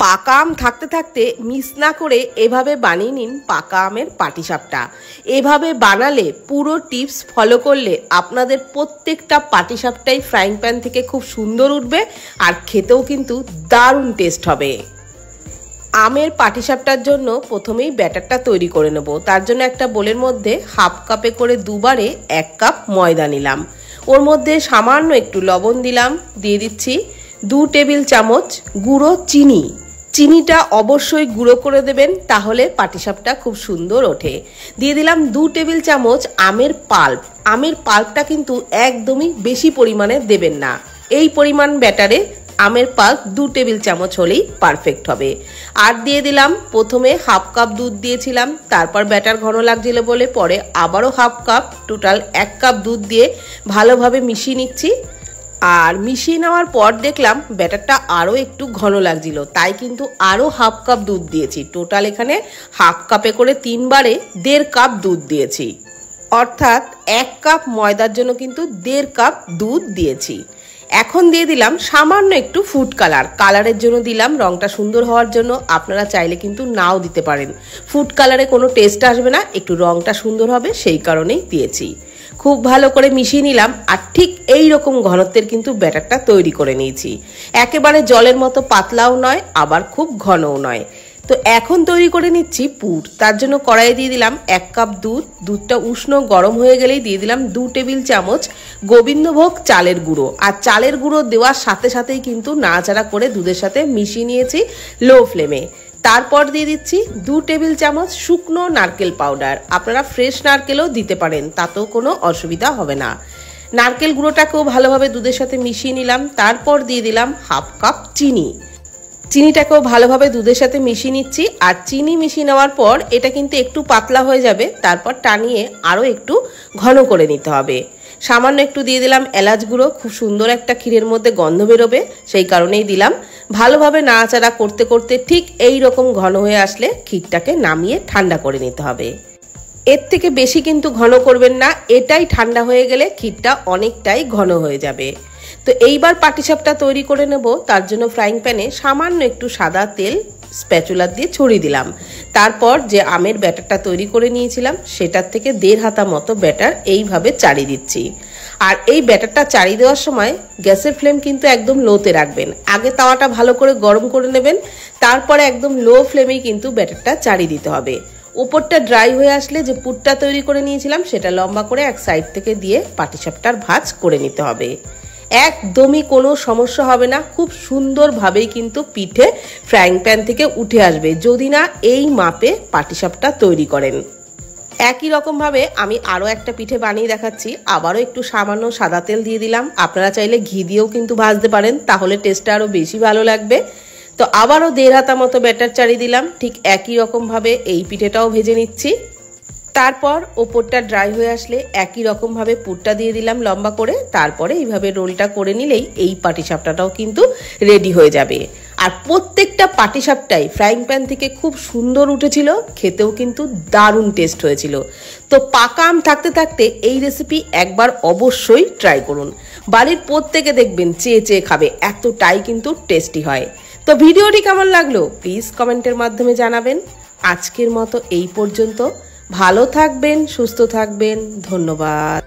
পাকা আম থাকতে থাকতে মিস না করে এভাবে বানিয়ে নিন পাকা আমের পাটিসাপটা। এভাবে বানালে পুরো টিপস ফলো করলে আপনাদের প্রত্যেকটা পাটিসাপটাই ফ্রাইং প্যান থেকে খুব সুন্দর উঠবে আর খেতেও কিন্তু দারুণ টেস্ট হবে। আমের পাটিসাপটার জন্য প্রথমেই ব্যাটারটা তৈরি করে নেব। তার জন্য একটা বোলের মধ্যে হাফ কাপে করে দুবারে 1 কাপ ময়দা নিলাম, ওর মধ্যে সামান্য একটু লবণ দিলাম, দিয়ে দিচ্ছি 2 টেবিল চামচ গুঁড়ো চিনি। চিনিটা অবশ্যই গুঁড়ো করে দেবেন, তাহলে পাটিসাপটা খুব সুন্দর ওঠে। দিয়ে দিলাম 2 টেবিল চামচ আমের পাল্প। আমের পাল্পটা কিন্তু একদমই বেশি পরিমাণে দেবেন না, এই পরিমাণ ব্যাটারে আমের পাল্প 2 টেবিল চামচ হলেই পারফেক্ট হবে। আর দিয়ে দিলাম প্রথমে হাফ কাপ দুধ দিয়েছিলাম, তারপর ব্যাটার ঘন লাগছিল বলে পরে আবারও হাফ কাপ, টোটাল 1 কাপ দুধ দিয়ে ভালোভাবে মিশিয়ে নিচ্ছি। আর মিশিয়ে নেওয়ার পর দেখলাম ব্যাটারটা আরও একটু ঘন লাগছিল, তাই কিন্তু আরও হাফ কাপ দুধ দিয়েছি। টোটাল এখানে হাফ কাপে করে 3 বারে 1.5 কাপ দুধ দিয়েছি, অর্থাৎ 1 কাপ ময়দার জন্য কিন্তু 1.5 কাপ দুধ দিয়েছি। এখন দিয়ে দিলাম সামান্য একটু ফুড কালারের জন্য দিলাম, রংটা সুন্দর হওয়ার জন্য। আপনারা চাইলে কিন্তু নাও দিতে পারেন, ফুড কালারে কোনো টেস্ট আসবে না, একটু রংটা সুন্দর হবে সেই কারণেই দিয়েছি। খুব ভালো করে মিশিয়ে নিলাম আর ঠিক এই রকম ঘনত্বের কিন্তু ব্যাটারটা তৈরি করে নিয়েছি। একেবারে জলের মতো পাতলাও নয়, আবার খুব ঘনও নয়। তো এখন তৈরি করে নিচ্ছি পুর। তার জন্য কড়াইয়ে দিয়ে দিলাম 1 কাপ দুধ। দুধটা উষ্ণ গরম হয়ে গেলেই দিয়ে দিলাম 2 টেবিল চামচ গোবিন্দভোগ চালের গুঁড়ো। আর চালের গুঁড়ো দেওয়ার সাথে সাথেই কিন্তু নাড়াচাড়া করে দুধের সাথে মিশিয়ে নিয়েছি লো ফ্লেমে। তারপর দিয়ে দিচ্ছি 2 টেবিল চামচ শুকনো নারকেল পাউডার। আপনারা ফ্রেশ নারকেলও দিতে পারেন, তাতেও কোনো অসুবিধা হবে না। নারকেল গুঁড়োটাকেও ভালোভাবে দুধের সাথে মিশিয়ে নিলাম। তারপর দিয়ে দিলাম হাফ কাপ চিনি। চিনিটাকেও ভালোভাবে দুধের সাথে মিশিয়ে নিচ্ছি। আর চিনি মিশিয়ে নেওয়ার পর এটা কিন্তু একটু পাতলা হয়ে যাবে, তারপর টানিয়ে আরও একটু ঘন করে নিতে হবে। সামান্য একটু দিয়ে দিলাম এলাচ গুঁড়ো, খুব সুন্দর একটা ক্ষীরের মধ্যে গন্ধ বেরোবে সেই কারণেই দিলাম। ভালোভাবে নাড়াচাড়া করতে করতে ঠিক এই রকম ঘন হয়ে আসলে ক্ষীরটাকে নামিয়ে ঠান্ডা করে নিতে হবে। এর থেকে বেশি কিন্তু ঘন করবেন না, এটাই ঠান্ডা হয়ে গেলে ক্ষীরটা অনেকটাই ঘন হয়ে যাবে। তো এইবার পাটিসাপটা তৈরি করে নেব। তার জন্য ফ্রাইং প্যানে সামান্য একটু সাদা তেল স্প্যাচুলা দিয়ে ছড়িয়ে দিলাম। তারপর যে আমের ব্যাটারটা তৈরি করে নিয়েছিলাম সেটার থেকে 1.5 হাতা মতো ব্যাটার এইভাবে চাড়িয়ে দিচ্ছি। আর এই ব্যাটারটা চাড়িয়ে দেওয়ার সময় গ্যাসের ফ্লেম কিন্তু একদম লোতে রাখবেন। আগে তাওয়াটা ভালো করে গরম করে নেবেন, তারপরে একদম লো ফ্লেমেই কিন্তু ব্যাটারটা চাড়িয়ে দিতে হবে। উপরটা ড্রাই হয়ে আসলে যে পুরটা তৈরি করে নিয়েছিলাম সেটা লম্বা করে এক সাইড থেকে দিয়ে পাটিসাপটার ভাঁজ করে নিতে হবে। একদমই কোনো সমস্যা হবে না, খুব সুন্দরভাবেই কিন্তু পিঠে ফ্রাইং প্যান থেকে উঠে আসবে যদি না এই মাপে পাটিসাপটা তৈরি করেন। একই রকমভাবে আমি আরও একটা পিঠে বানিয়ে দেখাচ্ছি। আবারও একটু সামান্য সাদা তেল দিয়ে দিলাম, আপনারা চাইলে ঘি দিয়েও কিন্তু ভাজতে পারেন, তাহলে টেস্টটা আরও বেশি ভালো লাগবে। তো আবারও 1.5 হাতা মতো ব্যাটার চাড়িয়ে দিলাম। ঠিক একই রকমভাবে এই পিঠেটাও ভেজে নিচ্ছি। তারপর ওপরটা ড্রাই হয়ে আসলে একই রকমভাবে পুরটা দিয়ে দিলাম লম্বা করে। তারপরে এইভাবে রোলটা করে নিলেই এই পাটিসাপটাটাও কিন্তু রেডি হয়ে যাবে। আর প্রত্যেকটা পাটিসাপটাই ফ্রাইং প্যান থেকে খুব সুন্দর উঠেছিল, খেতেও কিন্তু দারুণ টেস্ট হয়েছিল। তো পাকা আম থাকতে থাকতে এই রেসিপি একবার অবশ্যই ট্রাই করুন। বাড়ির প্রত্যেকে দেখবেন চেয়ে চেয়ে খাবে, এতটাই কিন্তু টেস্টি হয়। তো ভিডিওটি কেমন লাগলো প্লিজ কমেন্টের মাধ্যমে জানাবেন। আজকের মতো এই পর্যন্ত। ভালো থাকবেন, সুস্থ থাকবেন, ধন্যবাদ।